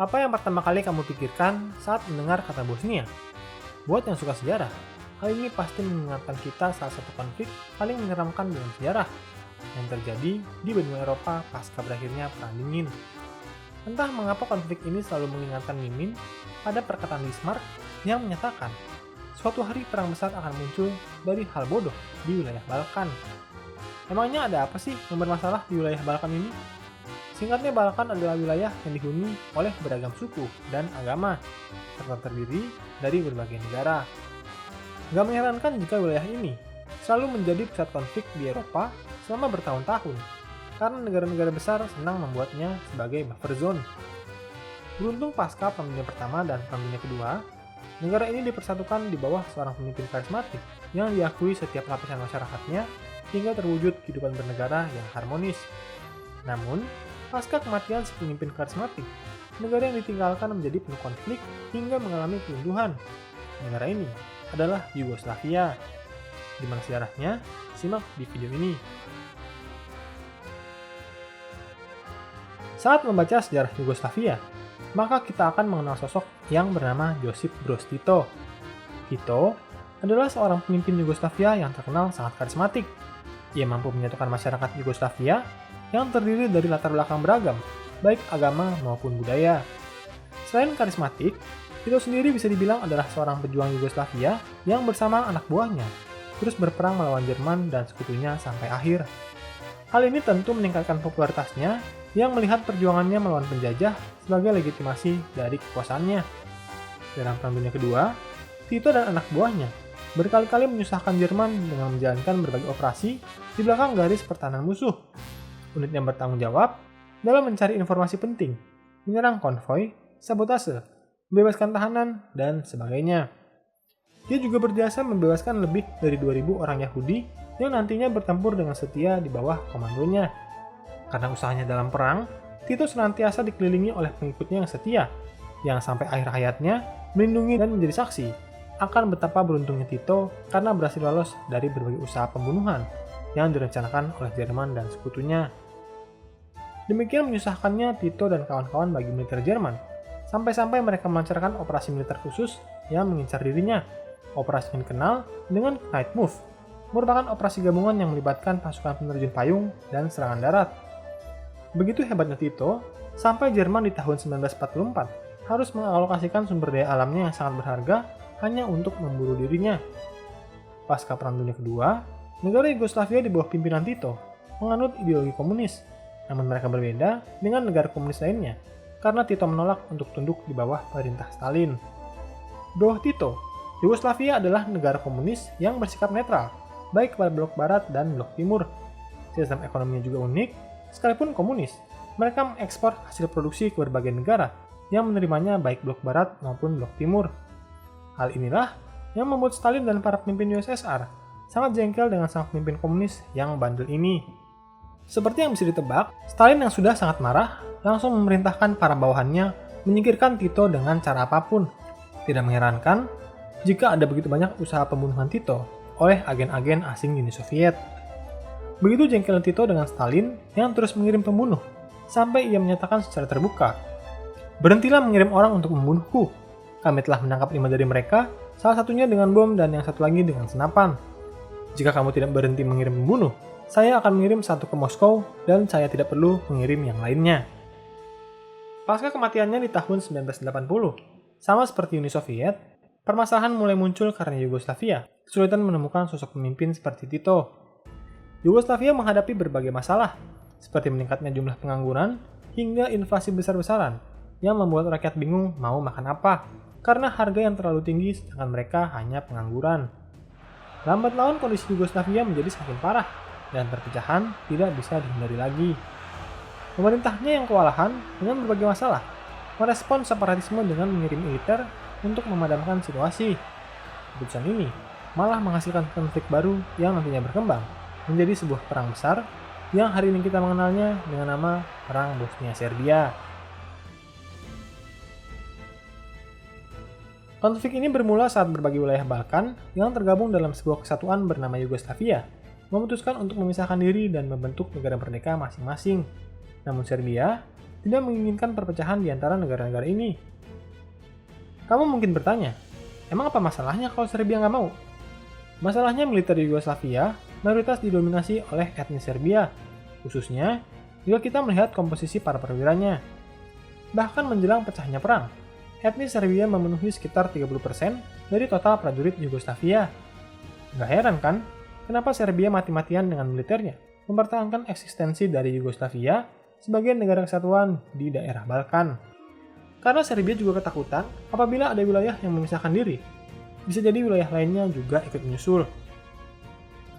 Apa yang pertama kali kamu pikirkan saat mendengar kata Bosnia? Buat yang suka sejarah, hal ini pasti mengingatkan kita salah satu konflik paling menyeramkan dalam sejarah yang terjadi di benua Eropa pasca berakhirnya Perang Dingin. Entah mengapa konflik ini selalu mengingatkan Mimin pada perkataan Bismarck yang menyatakan suatu hari perang besar akan muncul dari hal bodoh di wilayah Balkan. Emangnya ada apa sih yang bermasalah di wilayah Balkan ini? Singkatnya, Balkan adalah wilayah yang dihuni oleh beragam suku dan agama, serta terdiri dari berbagai negara. Gak mengherankan jika wilayah ini selalu menjadi pusat konflik di Eropa selama bertahun-tahun, karena negara-negara besar senang membuatnya sebagai buffer zone. Beruntung pasca Perang Dunia Pertama dan Perang Dunia Kedua, negara ini dipersatukan di bawah seorang pemimpin karismatik yang diakui setiap lapisan masyarakatnya hingga terwujud kehidupan bernegara yang harmonis. Namun, pasca kematian si pemimpin karismatik, negara yang ditinggalkan menjadi penuh konflik hingga mengalami keruntuhan. Negara ini adalah Yugoslavia. Di mana sejarahnya? Simak di video ini. Saat membaca sejarah Yugoslavia, maka kita akan mengenal sosok yang bernama Josip Broz Tito. Tito adalah seorang pemimpin Yugoslavia yang terkenal sangat karismatik. Ia mampu menyatukan masyarakat Yugoslavia yang terdiri dari latar belakang beragam, baik agama maupun budaya. Selain karismatik, Tito sendiri bisa dibilang adalah seorang pejuang Yugoslavia yang bersama anak buahnya terus berperang melawan Jerman dan sekutunya sampai akhir. Hal ini tentu meningkatkan popularitasnya yang melihat perjuangannya melawan penjajah sebagai legitimasi dari kekuasaannya. Dalam Perang Dunia Kedua, Tito dan anak buahnya berkali-kali menyusahkan Jerman dengan menjalankan berbagai operasi di belakang garis pertahanan musuh. Unit yang bertanggung jawab dalam mencari informasi penting, menyerang konvoi, sabotase, membebaskan tahanan, dan sebagainya. Dia juga berjasa membebaskan lebih dari 2.000 orang Yahudi yang nantinya bertempur dengan setia di bawah komandonya. Karena usahanya dalam perang, Tito senantiasa dikelilingi oleh pengikutnya yang setia, yang sampai akhir hayatnya melindungi dan menjadi saksi akan betapa beruntungnya Tito karena berhasil lolos dari berbagai usaha pembunuhan yang direncanakan oleh Jerman dan sekutunya. Demikian menyusahkannya Tito dan kawan-kawan bagi militer Jerman, sampai-sampai mereka melancarkan operasi militer khusus yang mengincar dirinya. Operasi yang dikenal dengan Night Move, merupakan operasi gabungan yang melibatkan pasukan penerjun payung dan serangan darat. Begitu hebatnya Tito, sampai Jerman di tahun 1944 harus mengalokasikan sumber daya alamnya yang sangat berharga hanya untuk memburu dirinya. Pasca Perang Dunia Kedua, negara Yugoslavia di bawah pimpinan Tito menganut ideologi komunis, namun mereka berbeda dengan negara komunis lainnya karena Tito menolak untuk tunduk di bawah perintah Stalin. Di bawah Tito, Yugoslavia adalah negara komunis yang bersikap netral, baik kepada blok barat dan blok timur. Sistem ekonominya juga unik, sekalipun komunis, mereka mengekspor hasil produksi ke berbagai negara yang menerimanya baik blok barat maupun blok timur. Hal inilah yang membuat Stalin dan para pemimpin USSR sangat jengkel dengan sang pemimpin komunis yang bandel ini. Seperti yang bisa ditebak, Stalin yang sudah sangat marah langsung memerintahkan para bawahannya menyingkirkan Tito dengan cara apapun. Tidak mengherankan jika ada begitu banyak usaha pembunuhan Tito oleh agen-agen asing di Uni Soviet. Begitu jengkelnya Tito dengan Stalin yang terus mengirim pembunuh, sampai ia menyatakan secara terbuka, "Berhentilah mengirim orang untuk membunuhku. Kami telah menangkap 5 dari mereka, salah satunya dengan bom dan yang satu lagi dengan senapan. Jika kamu tidak berhenti mengirim pembunuh, saya akan mengirim satu ke Moskow dan saya tidak perlu mengirim yang lainnya." Pasca kematiannya di tahun 1980, sama seperti Uni Soviet, permasalahan mulai muncul karena Yugoslavia kesulitan menemukan sosok pemimpin seperti Tito. Yugoslavia menghadapi berbagai masalah, seperti meningkatnya jumlah pengangguran hingga inflasi besar-besaran yang membuat rakyat bingung mau makan apa karena harga yang terlalu tinggi sedangkan mereka hanya pengangguran. Lambat laun kondisi Yugoslavia menjadi semakin parah dan perpecahan tidak bisa dihindari lagi. Pemerintahnya yang kewalahan dengan berbagai masalah merespons separatisme dengan mengirim militer untuk memadamkan situasi. Keputusan ini malah menghasilkan konflik baru yang nantinya berkembang menjadi sebuah perang besar yang hari ini kita mengenalnya dengan nama Perang Bosnia-Serbia. Konflik ini bermula saat berbagai wilayah Balkan yang tergabung dalam sebuah kesatuan bernama Yugoslavia memutuskan untuk memisahkan diri dan membentuk negara merdeka masing-masing. Namun Serbia tidak menginginkan perpecahan di antara negara-negara ini. Kamu mungkin bertanya, emang apa masalahnya kalau Serbia nggak mau? Masalahnya militer di Yugoslavia mayoritas didominasi oleh etnis Serbia, khususnya jika kita melihat komposisi para perwiranya. Bahkan menjelang pecahnya perang, etnis Serbia memenuhi sekitar 30% dari total prajurit Yugoslavia. Nggak heran kan, kenapa Serbia mati-matian dengan militernya mempertahankan eksistensi dari Yugoslavia sebagai negara kesatuan di daerah Balkan. Karena Serbia juga ketakutan apabila ada wilayah yang memisahkan diri. Bisa jadi wilayah lainnya juga ikut menyusul.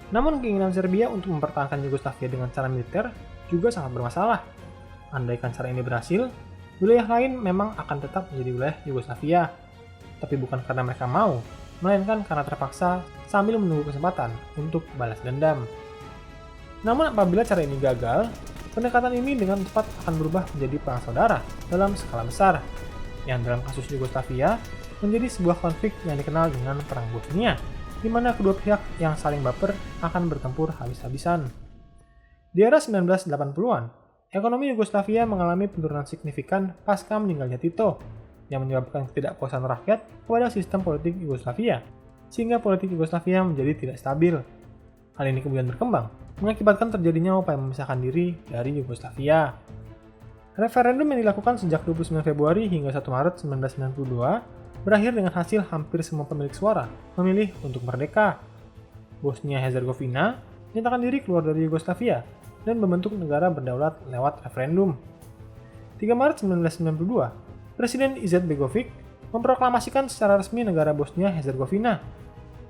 Namun keinginan Serbia untuk mempertahankan Yugoslavia dengan cara militer juga sangat bermasalah. Andaikan cara ini berhasil, wilayah lain memang akan tetap menjadi wilayah Yugoslavia. Tapi bukan karena mereka mau, melainkan karena terpaksa sambil menunggu kesempatan untuk balas dendam. Namun apabila cara ini gagal, pendekatan ini dengan cepat akan berubah menjadi perang saudara dalam skala besar, yang dalam kasus Yugoslavia menjadi sebuah konflik yang dikenal dengan Perang Bosnia, di mana kedua pihak yang saling baper akan bertempur habis-habisan. Di era 1980-an, ekonomi Yugoslavia mengalami penurunan signifikan pasca meninggalnya Tito, yang menyebabkan ketidakpuasan rakyat kepada sistem politik Yugoslavia, sehingga politik Yugoslavia menjadi tidak stabil. Hal ini kemudian berkembang, mengakibatkan terjadinya upaya memisahkan diri dari Yugoslavia. Referendum yang dilakukan sejak 29 Februari hingga 1 Maret 1992 berakhir dengan hasil hampir semua pemilik suara memilih untuk merdeka. Bosnia-Herzegovina menyatakan diri keluar dari Yugoslavia dan membentuk negara berdaulat lewat referendum. 3 Maret 1992, Presiden Izetbegovic memproklamasikan secara resmi negara Bosnia-Herzegovina.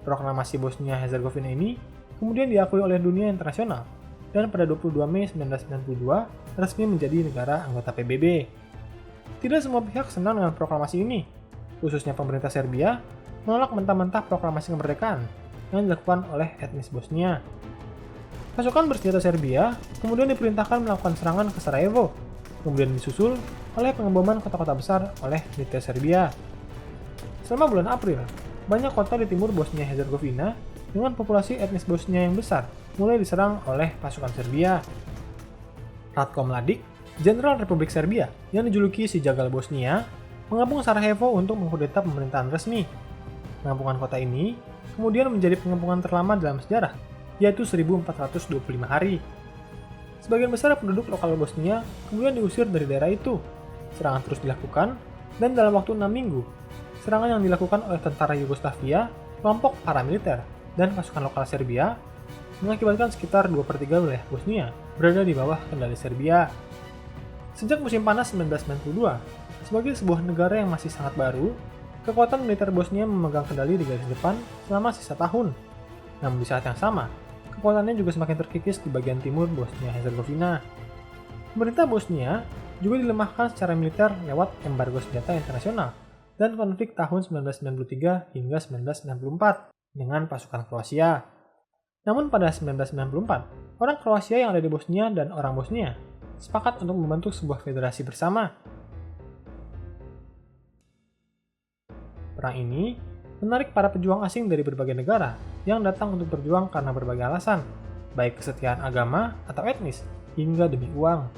Proklamasi Bosnia-Herzegovina ini kemudian diakui oleh dunia internasional dan pada 22 Mei 1992 resmi menjadi negara anggota PBB. Tidak semua pihak senang dengan proklamasi ini. Khususnya pemerintah Serbia, menolak mentah-mentah proklamasi kemerdekaan yang dilakukan oleh etnis Bosnia. Pasukan bersenjata Serbia kemudian diperintahkan melakukan serangan ke Sarajevo, kemudian disusul oleh pengeboman kota-kota besar oleh militer Serbia. Selama bulan April, banyak kota di timur Bosnia-Herzegovina dengan populasi etnis Bosnia yang besar mulai diserang oleh pasukan Serbia. Ratko Mladic, Jenderal Republik Serbia yang dijuluki si Jagal Bosnia, mengepung Sarajevo untuk mengkudeta pemerintahan resmi. Pengepungan kota ini kemudian menjadi pengepungan terlama dalam sejarah, yaitu 1425 hari. Sebagian besar penduduk lokal Bosnia kemudian diusir dari daerah itu. Serangan terus dilakukan, dan dalam waktu 6 minggu, serangan yang dilakukan oleh tentara Yugoslavia, kelompok paramiliter, dan pasukan lokal Serbia mengakibatkan sekitar 2/3 wilayah Bosnia berada di bawah kendali Serbia. Sejak musim panas 1992, sebagai sebuah negara yang masih sangat baru, kekuatan militer Bosnia memegang kendali di garis depan selama sisa tahun. Namun di saat yang sama, kekuatannya juga semakin terkikis di bagian timur Bosnia-Herzegovina. Pemerintah Bosnia juga dilemahkan secara militer lewat embargo senjata internasional dan konflik tahun 1993 hingga 1994 dengan pasukan Kroasia. Namun pada 1994, orang Kroasia yang ada di Bosnia dan orang Bosnia sepakat untuk membentuk sebuah federasi bersama. Perang ini menarik para pejuang asing dari berbagai negara yang datang untuk berjuang karena berbagai alasan, baik kesetiaan agama atau etnis, hingga demi uang.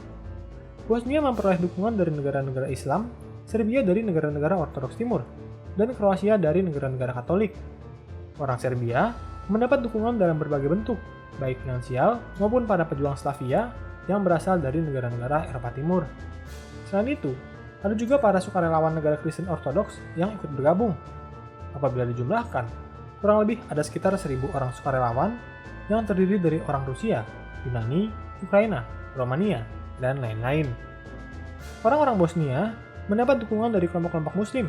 Bosnia memperoleh dukungan dari negara-negara Islam, Serbia dari negara-negara Ortodoks Timur, dan Kroasia dari negara-negara Katolik. Orang Serbia mendapat dukungan dalam berbagai bentuk, baik finansial maupun para pejuang Slavia yang berasal dari negara-negara Eropa Timur. Selain itu, ada juga para sukarelawan negara Kristen Ortodoks yang ikut bergabung. Apabila dijumlahkan, kurang lebih ada sekitar 1.000 orang sukarelawan yang terdiri dari orang Rusia, Yunani, Ukraina, Romania, dan lain-lain. Orang-orang Bosnia mendapat dukungan dari kelompok-kelompok Muslim.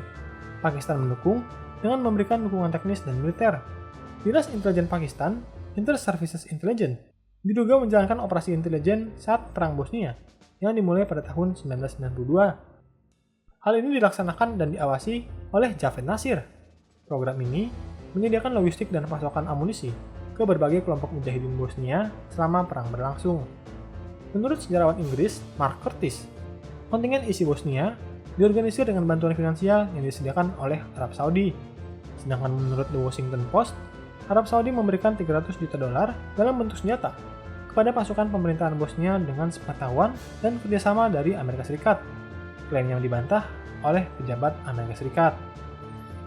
Pakistan mendukung dengan memberikan dukungan teknis dan militer. Dinas Intelijen Pakistan, Inter-Services Intelligence, diduga menjalankan operasi intelijen saat Perang Bosnia yang dimulai pada tahun 1992. Hal ini dilaksanakan dan diawasi oleh Javed Nasir. Program ini menyediakan logistik dan pasokan amunisi ke berbagai kelompok mujahidin Bosnia selama perang berlangsung. Menurut sejarawan Inggris, Mark Curtis, kontingen ISI Bosnia diorganisir dengan bantuan finansial yang disediakan oleh Arab Saudi. Sedangkan menurut The Washington Post, Arab Saudi memberikan $300 juta dalam bentuk senjata kepada pasukan pemerintahan Bosnia dengan sepengetahuan dan kerjasama dari Amerika Serikat. Klaim yang dibantah oleh pejabat Amerika Serikat.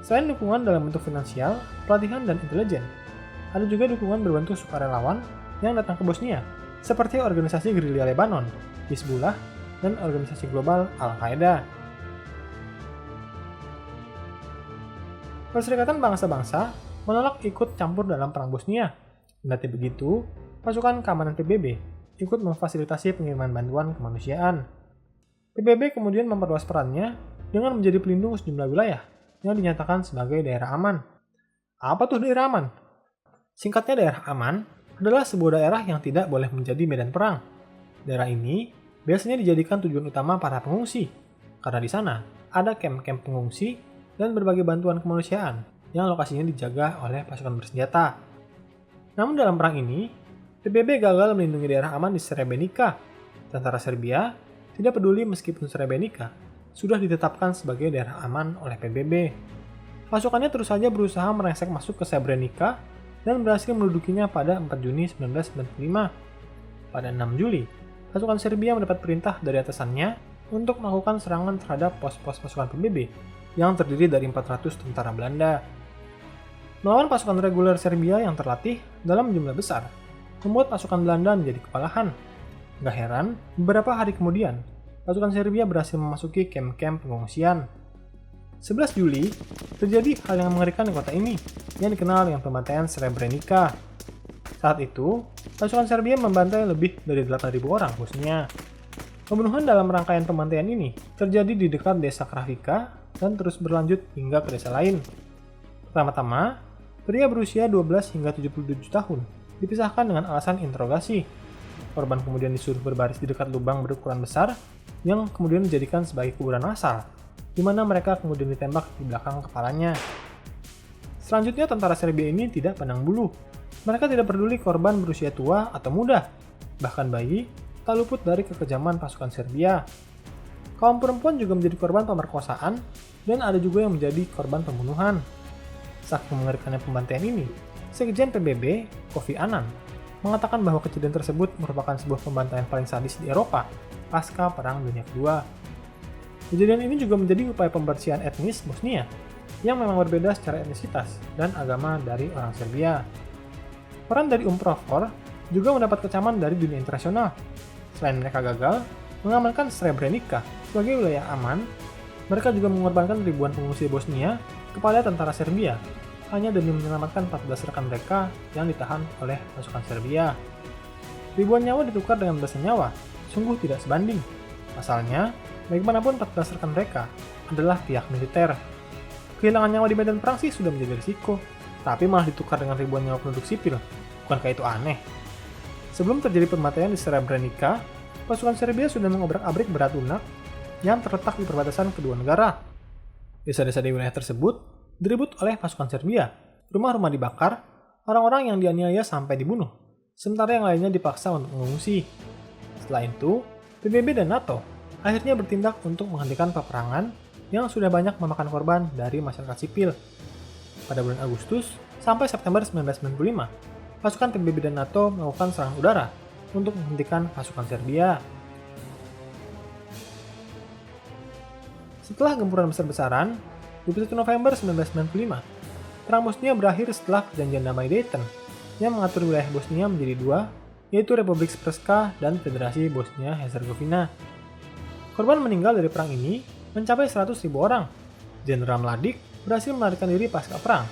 Selain dukungan dalam bentuk finansial, pelatihan, dan intelijen, ada juga dukungan berbentuk sukarelawan yang datang ke Bosnia, seperti organisasi gerilya Lebanon, Hizbullah, dan organisasi global Al-Qaeda. Perserikatan Bangsa-Bangsa menolak ikut campur dalam perang Bosnia. Kendati begitu, pasukan keamanan PBB ikut memfasilitasi pengiriman bantuan kemanusiaan. PBB kemudian memperluas perannya dengan menjadi pelindung sejumlah wilayah yang dinyatakan sebagai daerah aman. Apa tuh daerah aman? Singkatnya, daerah aman adalah sebuah daerah yang tidak boleh menjadi medan perang. Daerah ini biasanya dijadikan tujuan utama para pengungsi, karena di sana ada kamp-kamp pengungsi dan berbagai bantuan kemanusiaan yang lokasinya dijaga oleh pasukan bersenjata. Namun dalam perang ini, PBB gagal melindungi daerah aman di Srebrenica. Tentara Serbia tidak peduli meskipun Srebrenica sudah ditetapkan sebagai daerah aman oleh PBB. Pasukannya terus saja berusaha merangsek masuk ke Srebrenica dan berhasil mendudukinya pada 4 Juni 1995. Pada 6 Juli, pasukan Serbia mendapat perintah dari atasannya untuk melakukan serangan terhadap pos-pos pasukan PBB yang terdiri dari 400 tentara Belanda. Melawan pasukan reguler Serbia yang terlatih dalam jumlah besar, membuat pasukan Belanda menjadi kewalahan. Gak heran, beberapa hari kemudian, pasukan Serbia berhasil memasuki kamp-kamp pengungsian. 11 Juli, terjadi hal yang mengerikan di kota ini, yang dikenal dengan pembantaian Srebrenica. Saat itu, pasukan Serbia membantai lebih dari 8.000 orang Bosnia. Pembunuhan dalam rangkaian pembantaian ini terjadi di dekat desa Kravica dan terus berlanjut hingga ke desa lain. Pertama-tama, pria berusia 12 hingga 77 tahun dipisahkan dengan alasan interogasi. Korban kemudian disuruh berbaris di dekat lubang berukuran besar yang kemudian dijadikan sebagai kuburan massal, di mana mereka kemudian ditembak di belakang kepalanya. Selanjutnya, tentara Serbia ini tidak pandang bulu. Mereka tidak peduli korban berusia tua atau muda, bahkan bayi tak luput dari kekejaman pasukan Serbia. Kaum perempuan juga menjadi korban pemerkosaan dan ada juga yang menjadi korban pembunuhan. Saking mengerikannya pembantaian ini, Sekjen PBB, Kofi Annan, mengatakan bahwa kejadian tersebut merupakan sebuah pembantaian paling sadis di Eropa pasca Perang Dunia Kedua. Kejadian ini juga menjadi upaya pembersihan etnis Bosnia yang memang berbeda secara etnisitas dan agama dari orang Serbia. Peran dari UNPROFOR juga mendapat kecaman dari dunia internasional. Selain mereka gagal mengamankan Srebrenica sebagai wilayah aman, mereka juga mengorbankan ribuan pengungsi Bosnia kepada tentara Serbia hanya demi menyelamatkan 14 rekan mereka yang ditahan oleh pasukan Serbia. Ribuan nyawa ditukar dengan belasan nyawa, sungguh tidak sebanding. Pasalnya, bagaimanapun 14 rekan mereka adalah pihak militer. Kehilangan nyawa di medan perang sih sudah menjadi risiko, tapi malah ditukar dengan ribuan nyawa penduduk sipil. Bukankah itu aneh? Sebelum terjadi pembantaian di Srebrenica, pasukan Serbia sudah mengobrak-abrik Berat Lunak yang terletak di perbatasan kedua negara. Desa-desa di wilayah tersebut direbut oleh pasukan Serbia, rumah-rumah dibakar, orang-orang yang dianiaya sampai dibunuh, sementara yang lainnya dipaksa untuk mengungsi. Setelah itu, PBB dan NATO akhirnya bertindak untuk menghentikan peperangan yang sudah banyak memakan korban dari masyarakat sipil. Pada bulan Agustus sampai September 1995, pasukan PBB dan NATO melakukan serangan udara untuk menghentikan pasukan Serbia. Setelah gempuran besar-besaran, 21 November 1995, Perang Bosnia berakhir setelah perjanjian damai Dayton yang mengatur wilayah Bosnia menjadi dua, yaitu Republik Srpska dan Federasi Bosnia-Herzegovina. Korban meninggal dari perang ini mencapai 100.000 orang. Jenderal Mladic berhasil melarikan diri pasca perang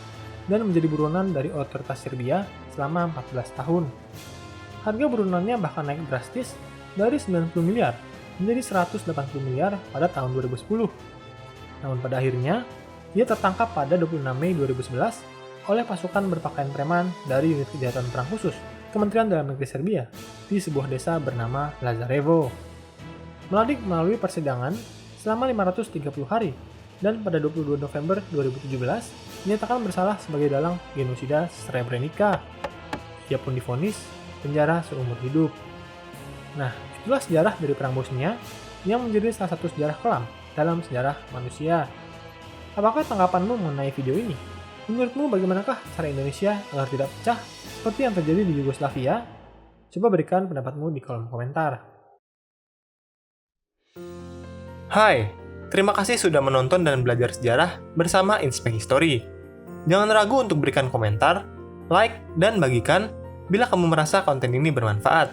dan menjadi buronan dari otoritas Serbia selama 14 tahun. Harga burunannya bahkan naik drastis dari 90 miliar menjadi 180 miliar pada tahun 2010. Namun pada akhirnya, dia tertangkap pada 26 Mei 2011 oleh pasukan berpakaian preman dari unit kejahatan perang khusus Kementerian Dalam Negeri Serbia di sebuah desa bernama Lazarevo. Mladic melalui persidangan selama 530 hari dan pada 22 November 2017 dinyatakan bersalah sebagai dalang genosida Srebrenica. Ia pun divonis penjara seumur hidup. Nah, itulah sejarah dari Perang Bosnia yang menjadi salah satu sejarah kelam dalam sejarah manusia. Apakah tanggapanmu mengenai video ini? Menurutmu bagaimanakah cara Indonesia agar tidak pecah seperti yang terjadi di Yugoslavia? Coba berikan pendapatmu di kolom komentar. Hai, terima kasih sudah menonton dan belajar sejarah bersama Inspek History. Jangan ragu untuk berikan komentar, like, dan bagikan bila kamu merasa konten ini bermanfaat.